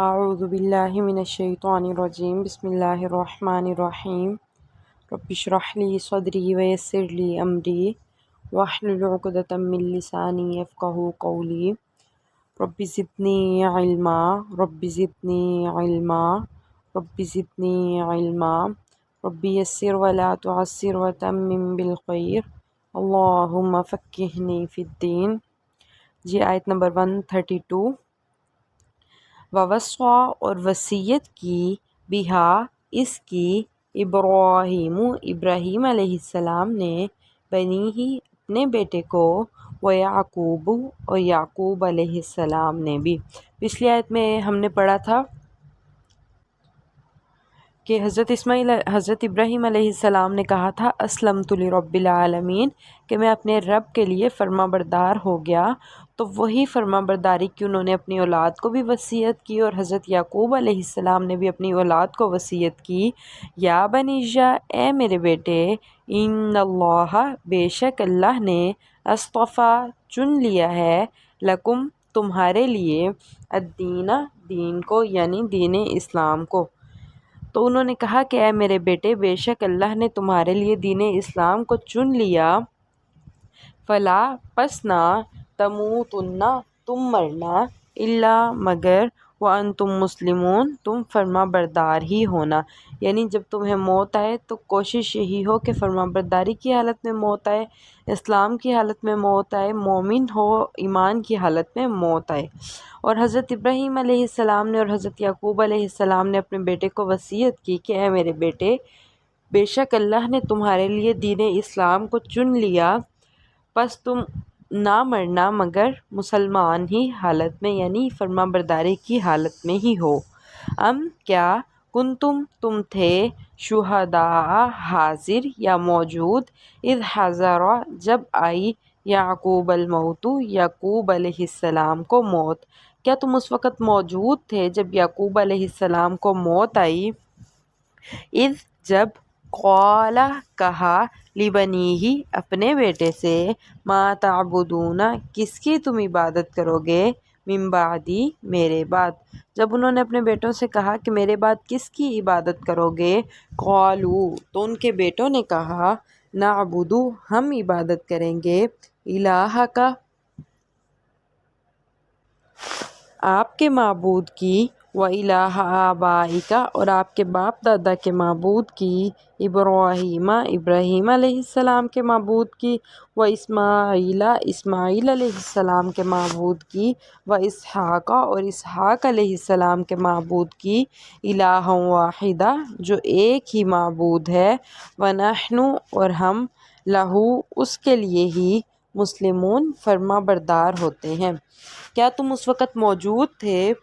اعوذ باللہ من الشیطان الرجیم بسم اللہ الرحمن الرحیم رب اشرح لی صدری ویسر لی امری واحلل عقدۃ من لسانی یفقہوا قولی رب زدنی علما رب زدنی علما رب زدنی علما رب یسر ولا تعسر وتمم بالخیر اللہم فقہنی فی الدین۔ جی آیت نمبر 132۔ ووصّا اور وصیت کی بہا اس کی ابراہیم علیہ السلام نے بنی ہی اپنے بیٹے کو ویعقوب اور یعقوب علیہ السلام نے بھی۔ پچھلی آیت میں ہم نے پڑھا تھا کہ حضرت ابراہیم علیہ السلام نے کہا تھا اسلمت لرب العالمین، کہ میں اپنے رب کے لیے فرما بردار ہو گیا۔ تو وہی فرما برداری کی انہوں نے اپنی اولاد کو بھی وصیت کی، اور حضرت یعقوب علیہ السلام نے بھی اپنی اولاد کو وصیت کی، یا بنیّا اے میرے بیٹے، ان اللہ بے شک اللہ نے اصطفیٰ چن لیا ہے، لکم تمہارے لیے، الدین دین کو یعنی دین اسلام کو۔ تو انہوں نے کہا کہ اے میرے بیٹے، بے شک اللہ نے تمہارے لیے دین اسلام کو چن لیا، فلا پس نہ تموتن تم مرنا، الا مگر وانتم مسلمون تم فرما بردار ہی ہونا، یعنی جب تمہیں موت آئے تو کوشش یہی ہو کہ فرما برداری کی حالت میں موت آئے، اسلام کی حالت میں موت آئے، مومن ہو، ایمان کی حالت میں موت آئے۔ اور حضرت ابراہیم علیہ السلام نے اور حضرت یعقوب علیہ السلام نے اپنے بیٹے کو وصیت کی کہ اے میرے بیٹے، بے شک اللہ نے تمہارے لیے دین اسلام کو چن لیا، پس تم نہ مرنا مگر مسلمان ہی حالت میں، یعنی فرما برداری کی حالت میں ہی ہو۔ کیا تم تھے شہداء حاضر یا موجود، اذ حضر جب آئی یعقوب الموت یعقوب علیہ السلام کو موت، کیا تم اس وقت موجود تھے جب یعقوب علیہ السلام کو موت آئی، اذ جب قال کہا لبنیہ اپنے بیٹے سے، ما تعبدون کس کی تم عبادت کرو گے، من بعدی میرے بعد، جب انہوں نے اپنے بیٹوں سے کہا کہ میرے بعد کس کی عبادت کرو گے، قالوا تو ان کے بیٹوں نے کہا، نعبد ہم عبادت کریں گے، الہک آپ کے معبود کی، و الہ آبائک اور آپ کے باپ دادا کے معبود کی، ابراہیم علیہ السلام کے معبود کی، و اسماعیل علیہ السلام کے معبود کی، و اسحاق اور اسحاق علیہ السلام کے معبود کی، الہ واحدہ جو ایک ہی معبود ہے، ونحن اور ہم، لہو اس کے لیے ہی، مسلمون فرما بردار ہوتے ہیں۔ کیا تم اس وقت موجود تھے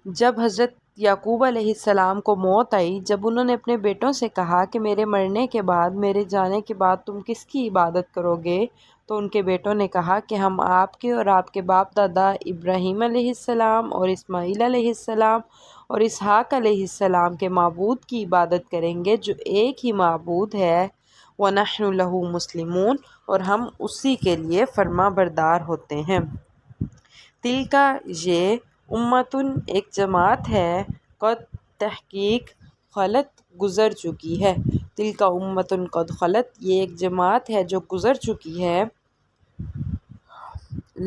جب حضرت یعقوب علیہ السلام کو موت آئی، جب انہوں نے اپنے بیٹوں سے کہا کہ میرے مرنے کے بعد، میرے جانے کے بعد تم کس کی عبادت کرو گے، تو ان کے بیٹوں نے کہا کہ ہم آپ کے اور آپ کے باپ دادا ابراہیم علیہ السلام اور اسماعیل علیہ السلام اور اسحاق علیہ السلام کے معبود کی عبادت کریں گے جو ایک ہی معبود ہے، وَنَحْنُ لَهُ مُسْلِمُونَ اور ہم اسی کے لیے فرما بردار ہوتے ہیں۔ تِلْکَ یہ، امتن ایک جماعت ہے، قد تحقیق خلت گزر چکی ہے، تِلْکَ امتن قد خلت یہ ایک جماعت ہے جو گزر چکی ہے،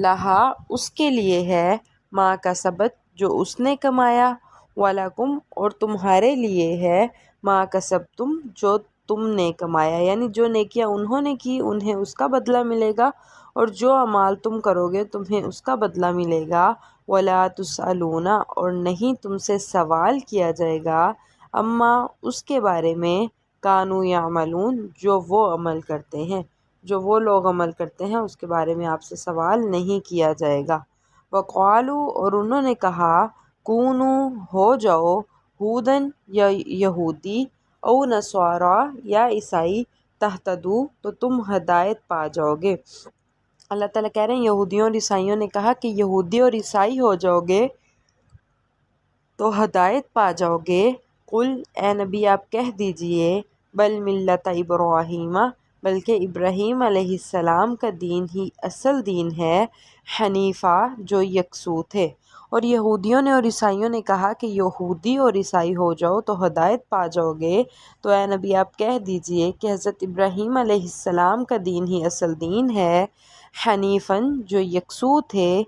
لہا اس کے لیے ہے، ما کسبت جو اس نے کمایا، وَلَکُمْ اور تمہارے لیے ہے، ما کسبتم جو تم نے کمایا، یعنی جو نیکیاں انہوں نے کی انہیں اس کا بدلہ ملے گا، اور جو اعمال تم کرو گے تمہیں اس کا بدلہ ملے گا، وَلَا تُسْأَلُونَ اور نہیں تم سے سوال کیا جائے گا، اما اس کے بارے میں، کانوا یعملون جو وہ عمل کرتے ہیں، جو وہ لوگ عمل کرتے ہیں اس کے بارے میں آپ سے سوال نہیں کیا جائے گا۔ وَقَالُوا اور انہوں نے کہا، کونوا ہو جاؤ، ہودن یا یہودی، او نصارا یا عیسائی، تہتدوا تو تم ہدایت پا جاؤ گے۔ اللہ تعالیٰ کہہ رہے ہیں یہودیوں اور عیسائیوں نے کہا کہ یہودی اور عیسائی ہو جاؤ گے تو ہدایت پا جاؤ گے، قل اے نبی آپ کہہ دیجئے، بل ملت ابراہیم بلکہ ابراہیم علیہ السلام کا دین ہی اصل دین ہے، حنیفہ جو یکسو تھے۔ اور یہودیوں نے اور عیسائیوں نے کہا کہ یہودی اور عیسائی ہو جاؤ تو ہدایت پا جاؤ گے، تو اے نبی آپ کہہ دیجئے کہ حضرت ابراہیم علیہ السلام کا دین ہی اصل دین ہے، حنیفاً جو یکسو تھے،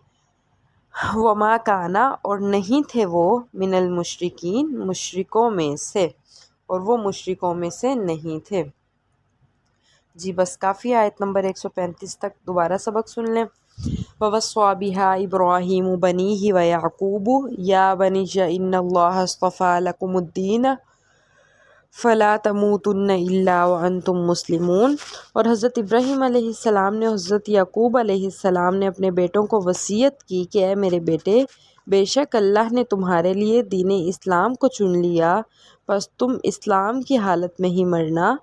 وما کانا اور نہیں تھے وہ، من المشرکین مشرکوں میں سے، اور وہ مشرکوں میں سے نہیں تھے۔ جی بس کافی، آیت نمبر 135 تک دوبارہ سبق سن لیں۔ وَوَصَّىٰ بِهَا إِبْرَاهِيمُ بَنِيهِ وَيَعْقُوبُ يَا بَنِيَّ إِنَّ اللَّهَ اصْطَفَىٰ لَكُمُ الدِّينَ فَلَا تَمُوتُنَّ إِلَّا وَأَنتُم مُّسْلِمُونَ۔ اور حضرت ابراہیم علیہ السلام نے، حضرت یعقوب علیہ السلام نے اپنے بیٹوں کو وصیت کی کہ اے میرے بیٹے، بے شک اللہ نے تمہارے لیے دین اسلام کو چن لیا، پس تم اسلام کی حالت میں ہی مرنا۔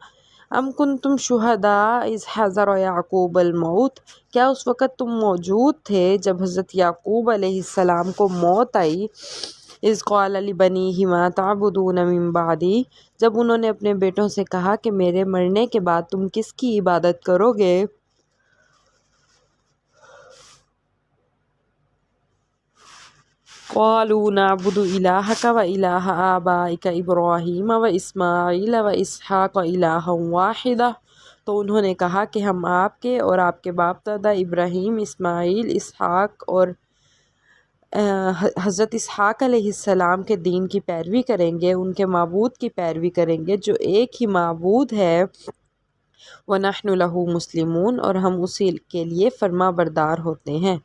ام کنتم شہداء اذ حضر یعقوب الموت، کیا اس وقت تم موجود تھے جب حضرت یعقوب علیہ السلام کو موت آئی، اذ قال لبنیہ ما تعبدون من بعدی، جب انہوں نے اپنے بیٹوں سے کہا کہ میرے مرنے کے بعد تم کس کی عبادت کرو گے؟ قالوا نعبد الہک و الہ آبائک ابراہیم و اسماعیل و اسحاق الہا واحدا، تو انہوں نے کہا کہ ہم آپ کے اور آپ کے باپ دادا ابراہیم، اسماعیل، اسحاق اور حضرت اسحاق علیہ السلام کے دین کی پیروی کریں گے، ان کے معبود کی پیروی کریں گے جو ایک ہی معبود ہے، وَنَحْنُ لَهُ مُسْلِمُونَ اور ہم اسی کے لیے فرما بردار ہوتے ہیں۔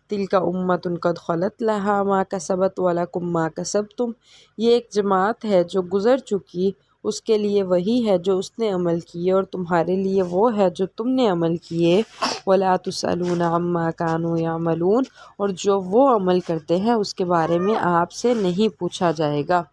تِلْکَ أُمَّةٌ قَدْ خَلَتْ لَهَا مَا كَسَبَتْ وَلَكُم مَّا كَسَبْتُمْ، یہ ایک جماعت ہے جو گزر چکی، اس کے لیے وہی ہے جو اس نے عمل کیے، اور تمہارے لیے وہ ہے جو تم نے عمل کیے، وَلَا تُسْأَلُونَ عَمَّا كَانُوا يَعْمَلُونَ اور جو وہ عمل کرتے ہیں اس کے بارے میں آپ سے نہیں پوچھا جائے گا۔